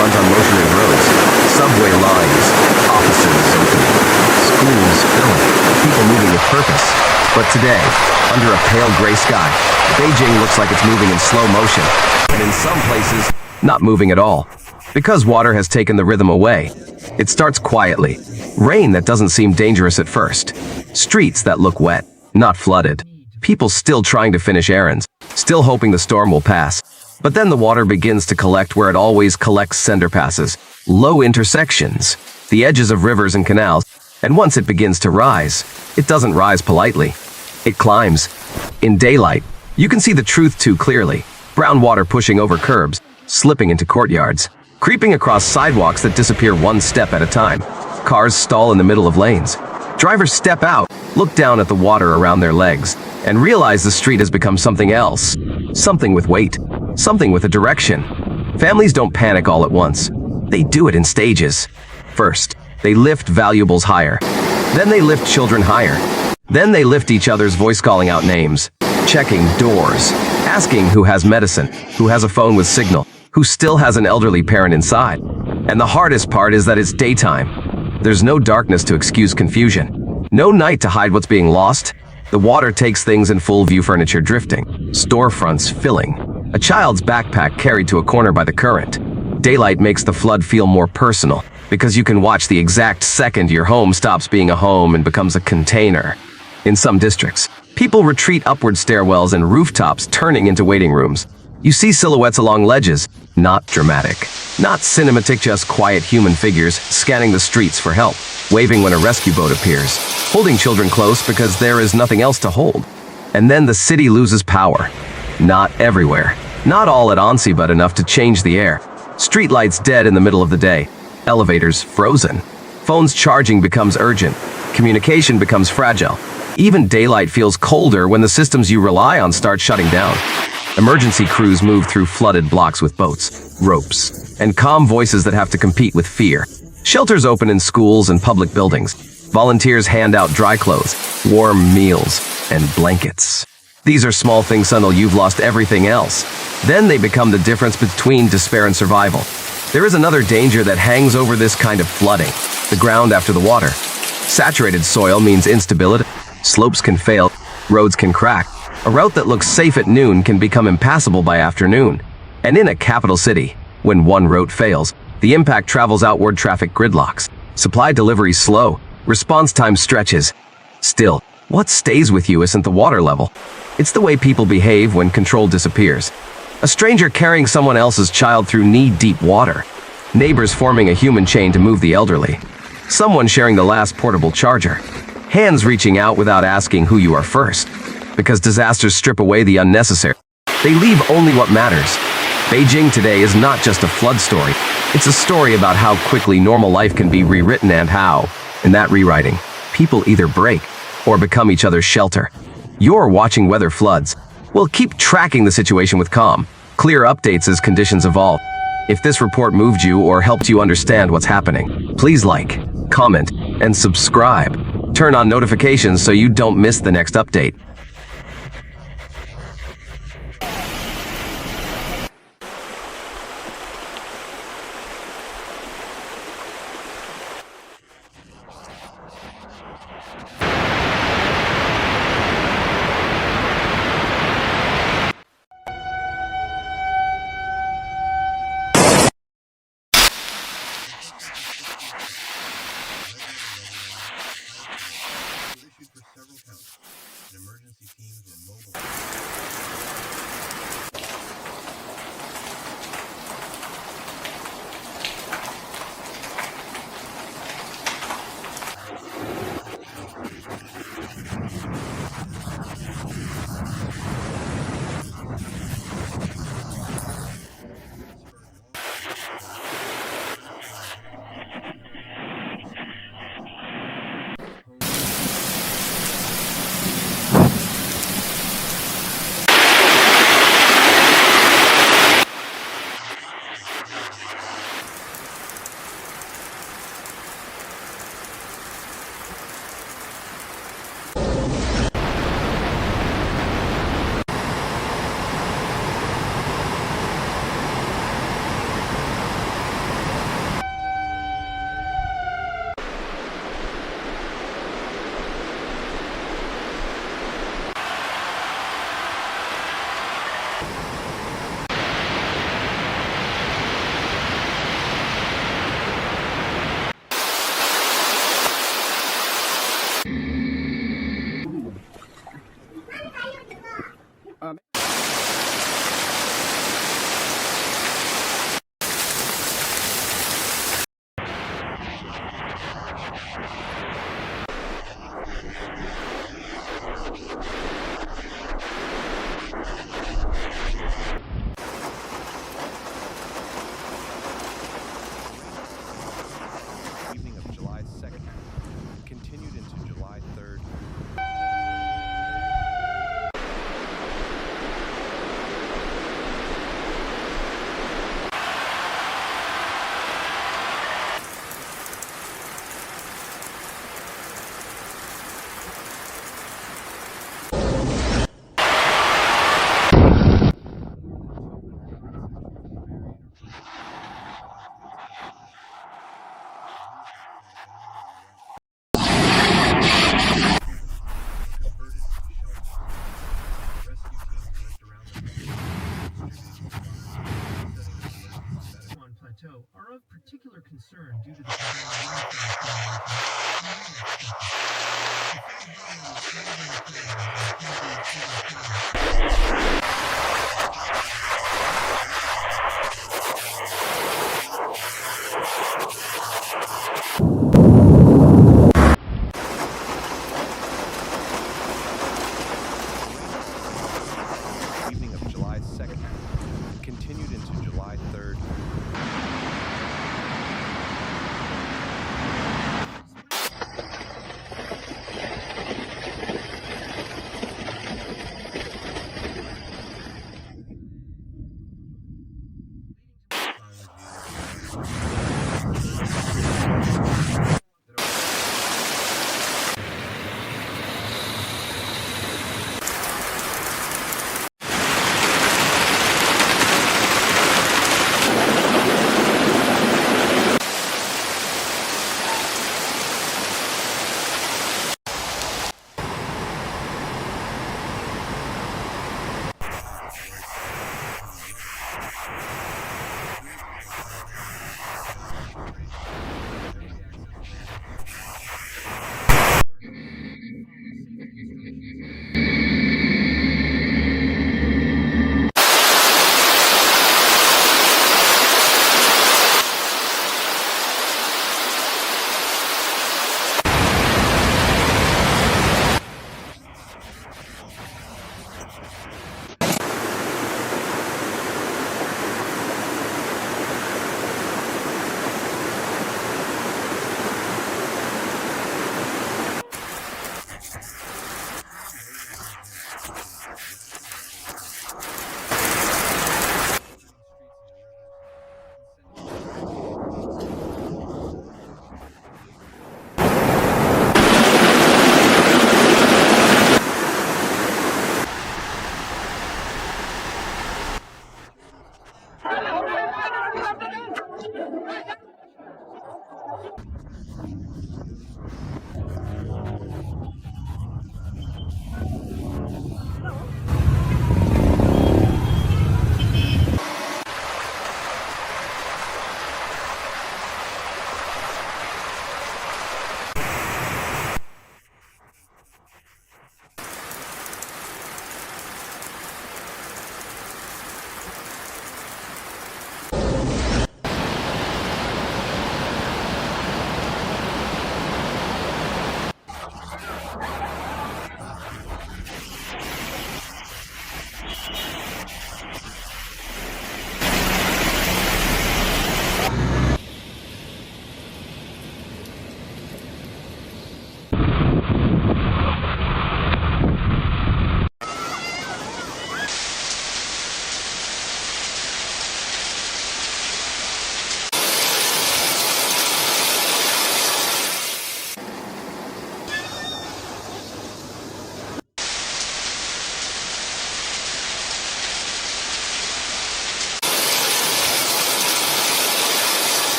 front on motoring roads, subway lines, offices opening, schools filling, people moving with purpose. But today, under a pale gray sky, Beijing looks like it's moving in slow motion, and in some places, not moving at all. Because water has taken the rhythm away, it starts quietly. Rain that doesn't seem dangerous at first. Streets that look wet, not flooded. People still trying to finish errands, still hoping the storm will pass. But then the water begins to collect where it always collects: underpasses, low intersections, the edges of rivers and canals, and once it begins to rise, it doesn't rise politely. It climbs. In daylight, you can see the truth too clearly. Brown water pushing over curbs, slipping into courtyards, creeping across sidewalks that disappear one step at a time. Cars stall in the middle of lanes. Drivers step out, look down at the water around their legs, and realize the street has become something else. Something with weight. Something with a direction. Families don't panic all at once. They do it in stages. First, they lift valuables higher. Then they lift children higher. Then they lift each other's voice, calling out names, checking doors, asking who has medicine, who has a phone with signal, who still has an elderly parent inside. And the hardest part is that it's daytime. There's no darkness to excuse confusion. No night to hide what's being lost. The water takes things in full view: furniture drifting, storefronts filling, a child's backpack carried to a corner by the current. Daylight makes the flood feel more personal, because you can watch the exact second your home stops being a home and becomes a container. In some districts, people retreat upward stairwells and rooftops turning into waiting rooms. You see silhouettes along ledges, not dramatic, not cinematic, just quiet human figures scanning the streets for help, waving when a rescue boat appears, holding children close because there is nothing else to hold. And then the city loses power. Not everywhere, not all at once, but enough to change the air. Streetlights dead in the middle of the day, elevators frozen, phones charging becomes urgent, communication becomes fragile. Even daylight feels colder when the systems you rely on start shutting down. Emergency crews move through flooded blocks with boats, ropes, and calm voices that have to compete with fear. Shelters open in schools and public buildings. Volunteers hand out dry clothes, warm meals, and blankets. These are small things until you've lost everything else. Then they become the difference between despair and survival. There is another danger that hangs over this kind of flooding: the ground after the water. Saturated soil means instability. Slopes can fail, roads can crack. A route that looks safe at noon can become impassable by afternoon. And in a capital city, when one route fails, the impact travels outward. Traffic gridlocks, supply delivery slow, response time stretches. Still, what stays with you isn't the water level. It's the way people behave when control disappears. A stranger carrying someone else's child through knee-deep water. Neighbors forming a human chain to move the elderly. Someone sharing the last portable charger. Hands reaching out without asking who you are first. Because disasters strip away the unnecessary. They leave only what matters. Beijing today is not just a flood story. It's a story about how quickly normal life can be rewritten, and how, in that rewriting, people either break or become each other's shelter. You're watching Weather Floods. We'll keep tracking the situation with calm, clear updates as conditions evolve. If this report moved you or helped you understand what's happening, please like, comment, and subscribe. Turn on notifications so you don't miss the next update. Issued for several counts. An emergency are of particular concern due to the combined rainfall Evening of July 2nd continued into July 3rd.